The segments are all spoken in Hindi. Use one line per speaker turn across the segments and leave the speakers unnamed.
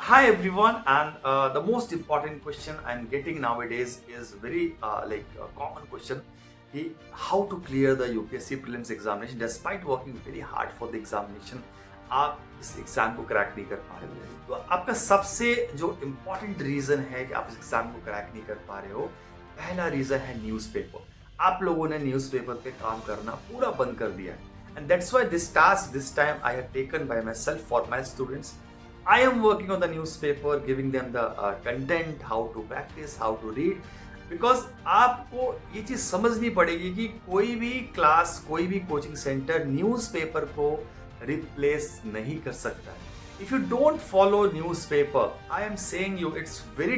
Hi everyone, and the most important question I'm getting nowadays is very a common question. How to clear the UPSC prelims examination despite working very hard for the examination, आप इस एग्जाम को क्रैक नहीं कर पा रहे हो। तो आपका सबसे जो इम्पोर्टेंट रीजन है कि आप इस एग्जाम को क्रैक नहीं कर पा रहे हो, पहला रीजन है न्यूज़पेपर। आप लोगों ने न्यूज़पेपर पे काम करना पूरा बंद कर दिया है। And that's why this task this time I have taken by myself for my students. I am working on the newspaper, giving them the content, how to practice, how to read. Because आपको ये चीज समझनी पड़ेगी कि कोई भी क्लास, कोई भी कोचिंग सेंटर न्यूज़पेपर को रिप्लेस नहीं कर सकता है। If you don't follow newspaper, I am saying you, it's very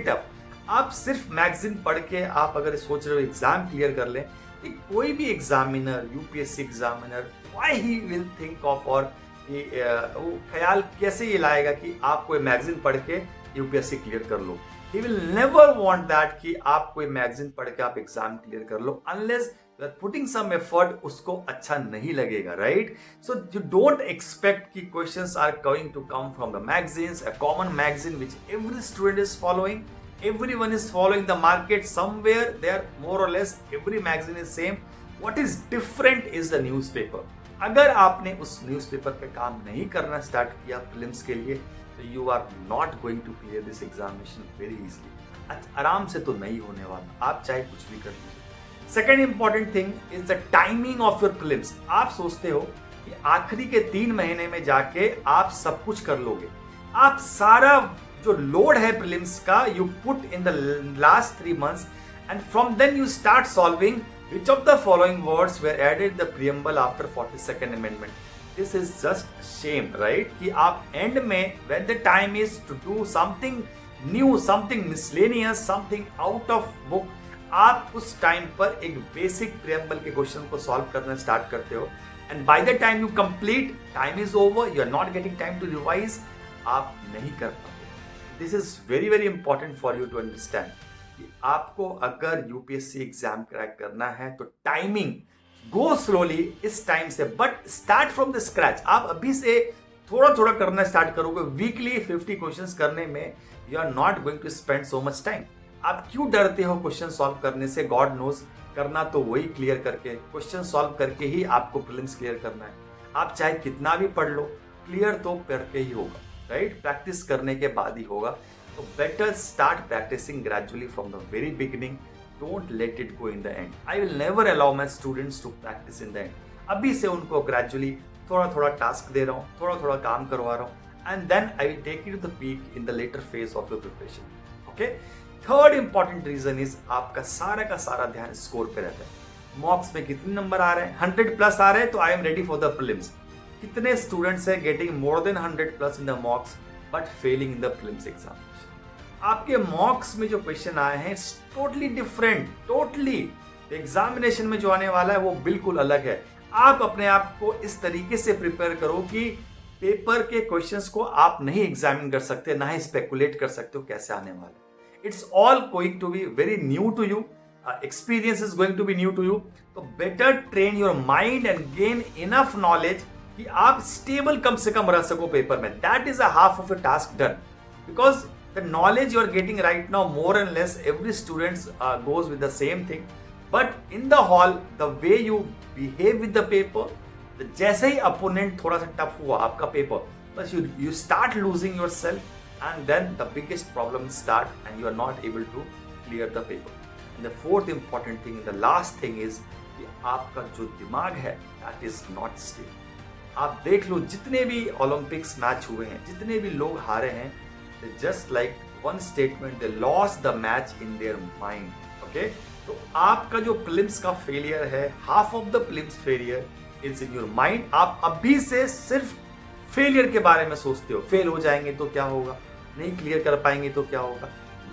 tough. आप सिर्फ मैगजीन पढ़ के आप अगर सोच रहे हो एग्जाम क्लियर कर लें, कि कोई भी examiner, UPSC examiner, why he will think of, और वो ख्याल कैसे ये लाएगा कि आप कोई मैगजीन पढ़ के यूपीएससी क्लियर कर लो। He will never want that कि आप कोई मैगजीन पढ़ के आप एग्जाम क्लियर कर लो, unless you are putting some effort. उसको अच्छा नहीं लगेगा, right? So you don't expect कि questions are going to come from the magazines, a common magazine which every student is following. Everyone is following the market somewhere. There more or less every magazine is same. What is different is the newspaper. अगर आपने उस न्यूज़पेपर पे काम नहीं करना स्टार्ट किया प्रीलिम्स के लिए, तो you are not going to clear this examination very easily. आराम से तो नहीं होने वाला, आप चाहे कुछ भी कर लीजिए। Second important thing is the timing of your prelims. आप सोचते हो कि आखिरी के 3 महीने में जाके आप सब कुछ कर लोगे। आप सारा जो लोड है प्रीलिम्स का, you put in the last 3 months, and from then you start solving which of the following words were added in the preamble after 42nd amendment. This is just shame, right? कि आप एंड में when the time is to do something new, something miscellaneous, something out of book, आप उस टाइम पर एक बेसिक प्रियम्बल के क्वेश्चन को सॉल्व करना स्टार्ट करते हो, and by the time you complete, time is over, you are not getting time to revise, आप नहीं कर पाते। This is very very important for you to understand कि आपको अगर यूपीएससी एग्जाम क्रैक करना है तो टाइमिंग, गो स्लोली इस टाइम से, but start from the scratch. आप अभी से थोड़ा थोड़ा करना स्टार्ट करोगे। वीकली 50 क्वेश्चंस करने में you are not going to spend so much time. आप क्यों डरते हो क्वेश्चन सॉल्व करने से? गॉड नोज, करना तो वही क्लियर करके, क्वेश्चन सॉल्व करके ही आपको प्रीलिम्स क्लियर करना है। आप चाहे कितना भी पढ़ लो, क्लियर तो करके ही होगा, राइट? प्रैक्टिस करने के बाद ही होगा। तो better start practising gradually from the very beginning. Don't let it go in the end. I will never allow my students to practise in the end. अभी से उनको ग्रेजुअली थोड़ा थोड़ा टास्क दे रहा हूँ, थोड़ा थोड़ा काम करवा रहा हूँ, and then I will take you to the peak in the later phase of your preparation. Okay, third important reason is आपका सारा का सारा ध्यान स्कोर पे रहता है। मॉक्स में कितने नंबर आ रहे हैं? 100 प्लस आ रहे हैं तो I am ready for the prelims. कितने स्टूडेंट्स है getting more than 100 plus in the मॉक्स but Fehling in the prelims examination? आपके मॉक्स में जो क्वेश्चन आए हैं टोटली डिफरेंट, टोटली। एग्जामिनेशन में जो आने वाला है वो बिल्कुल अलग है। आप अपने आप को इस तरीके से प्रिपेयर करो कि पेपर के क्वेश्चंस को आप नहीं एग्जामिन कर सकते, ना ही स्पेकुलेट कर सकते हो कैसे आने वाले। It's all going to be very new to you, experience is going to be new to you. तो better train your mind and gain enough knowledge कि आप स्टेबल कम से कम रह सको पेपर में। That is a half of the task done, because the knowledge you are getting right now, more and less every students goes with the same thing, but in the hall the way you behave with the paper, जैसे ही अपोनेंट थोड़ा सा टफ हुआ आपका पेपर, बस you start losing your self, and then the biggest problems start and you are not able to clear the paper. And the fourth important thing, the last thing is कि आपका जो दिमाग है that is not stable. आप देख लो जितने भी ओलंपिक्स मैच हुए हैं, जितने भी लोग हारे हैं, they just like one statement, they lost the match in their mind. Okay? तो आपका जो प्रीलिम्स का फेलियर है, half of the prelims failure is in your mind. आप अभी से सिर्फ फेलियर के बारे में सोचते हो, फेल हो जाएंगे तो क्या होगा, नहीं क्लियर कर पाएंगे तो क्या होगा।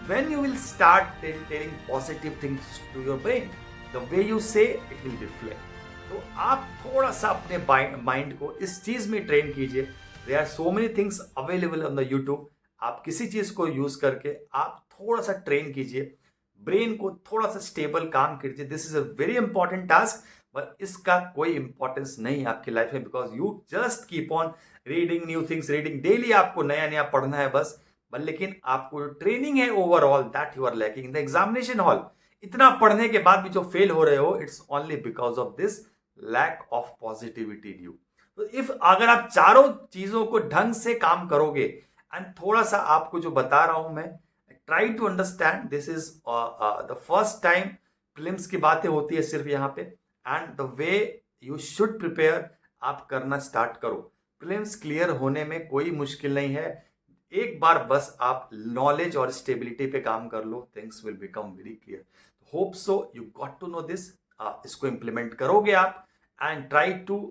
When you will start telling positive things to your brain, the way you say it will reflect. तो आप थोड़ा सा अपने माइंड को इस चीज में ट्रेन कीजिए। There are so many things available on the YouTube. आप किसी चीज को यूज करके आप थोड़ा सा ट्रेन कीजिए, ब्रेन को थोड़ा सा स्टेबल काम कीजिए। This is a very important task, but इसका कोई इंपॉर्टेंस नहीं है आपकी लाइफ में, because you just keep on reading new things, reading daily आपको नया नया पढ़ना है बस, लेकिन आपको जो ट्रेनिंग है overall that you are lacking in the examination hall. इतना पढ़ने के बाद भी जो फेल हो रहे हो, it's only because of this lack of positivity in you. तो इफ अगर आप चारों चीजों को ढंग से काम करोगे, एंड थोड़ा सा आपको जो बता रहा हूं मैं, try to understand this is the first time films की बातें होती है सिर्फ यहाँ पे, and the way you should prepare आप करना स्टार्ट करो। फिल्म्स क्लियर होने में कोई मुश्किल नहीं है, एक बार बस आप नॉलेज और स्टेबिलिटी पे काम कर लो, things will become very clear. Hope so you got to know this. इसको इंप्लीमेंट करोगे आप, and try to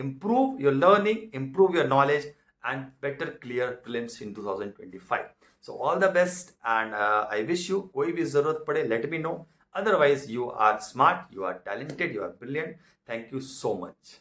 improve your learning, improve your knowledge, and better clear prelims in 2025. So all the best, and I wish you, कोई भी जरूरत पड़े let me know. Otherwise you are smart, you are talented, you are brilliant. Thank you so much.